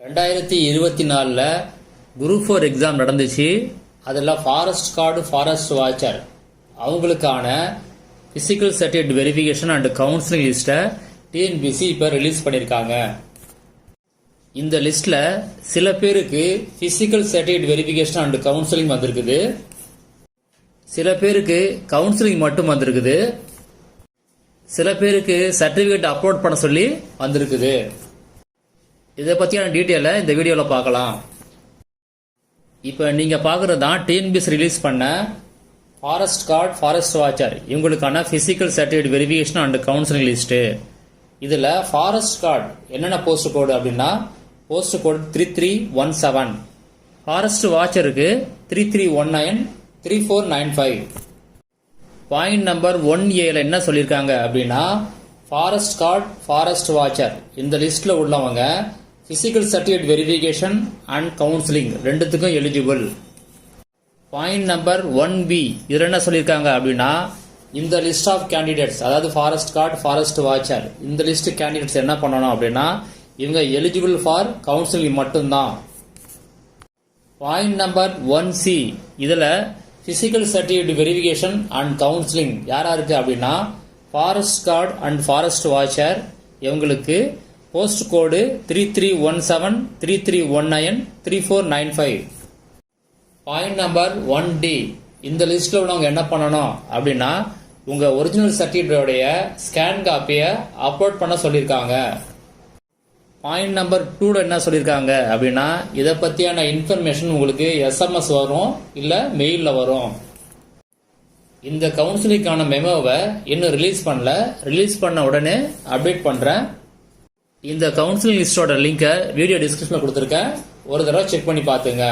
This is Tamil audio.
2024 குரூப் 4 எக்ஸாம் நடந்துச்சு. அதில் ஃபாரஸ்ட் கார்டு ஃபாரஸ்ட் வாட்சர் அவங்களுக்கான physical certificate verification and counselling லிஸ்ட்டை டிஎன்பிசி இப்போ ரிலீஸ் பண்ணியிருக்காங்க. இந்த லிஸ்ட்டில் சில பேருக்கு physical certificate verification and counselling வந்திருக்குது, சில பேருக்கு கவுன்சிலிங் மட்டும் வந்திருக்குது, சில பேருக்கு சர்டிஃபிகேட் அப்லோட் பண்ண சொல்லி வந்திருக்குது. இதை பற்றியான டீட்டெயிலை இந்த வீடியோவில் பார்க்கலாம். இப்போ நீங்கள் பார்க்குறது தான் டிஎன்பிஎஸ் ரிலீஸ் பண்ண ஃபாரஸ்ட் கார்டு ஃபாரஸ்ட் வாட்சர் இவங்களுக்கான physical certificate verification and counselling list. இதில் ஃபாரஸ்ட் கார்டு என்னென்ன போஸ்ட் கோடு அப்படின்னா போஸ்ட் கோடு 3317, ஃபாரஸ்ட் வாட்சருக்கு 3319 3495. பாயிண்ட் நம்பர் 1A என்ன சொல்லியிருக்காங்க அப்படின்னா ஃபாரஸ்ட் கார்டு ஃபாரஸ்ட் வாட்சர் இந்த லிஸ்ட்டில் உள்ளவங்க physical certificate verification and counselling ரெண்டுத்துக்கும் எலிஜிபிள். பாயிண்ட் நம்பர் 1B இதில் என்ன சொல்லியிருக்காங்க அப்படின்னா இந்த லிஸ்ட் ஆஃப் கேண்டிடேட்ஸ், அதாவது ஃபாரஸ்ட் கார்டு ஃபாரஸ்ட் வாட்சர் இந்த லிஸ்ட் கேண்டிடேட்ஸ் என்ன பண்ணணும் அப்படின்னா இவங்க எலிஜிபிள் ஃபார் கவுன்சிலிங் மட்டும்தான். பாயிண்ட் நம்பர் 1C இதில் physical certificate verification and counselling யாராருக்கு அப்படின்னா forest guard and forest watcher இவங்களுக்கு post code 3317 3319 3495. Point number 1D இந்த லிஸ்ட்டில் உள்ளவங்க என்ன பண்ணணும் அப்படின்னா உங்கள் ஒரிஜினல் சர்டிஃபிகேட்டோடைய ஸ்கேன் காப்பியை அப்லோட் பண்ண சொல்லியிருக்காங்க. பாயிண்ட் நம்பர் 2 என்ன சொல்லியிருக்காங்க அப்படின்னா இதை பற்றியான இன்ஃபர்மேஷன் உங்களுக்கு SMS வரும் இல்லை மெயிலில் வரும். இந்த கவுன்சிலிங்கான மெமோவை இன்னும் ரிலீஸ் பண்ணல, ரிலீஸ் பண்ண உடனே அப்டேட் பண்ணுறேன். இந்த கவுன்சிலிங் லிஸ்டோட லிங்கை வீடியோ டிஸ்கிரிப்ஷனில் கொடுத்துருக்கேன், ஒரு தடவை செக் பண்ணி பார்த்துங்க.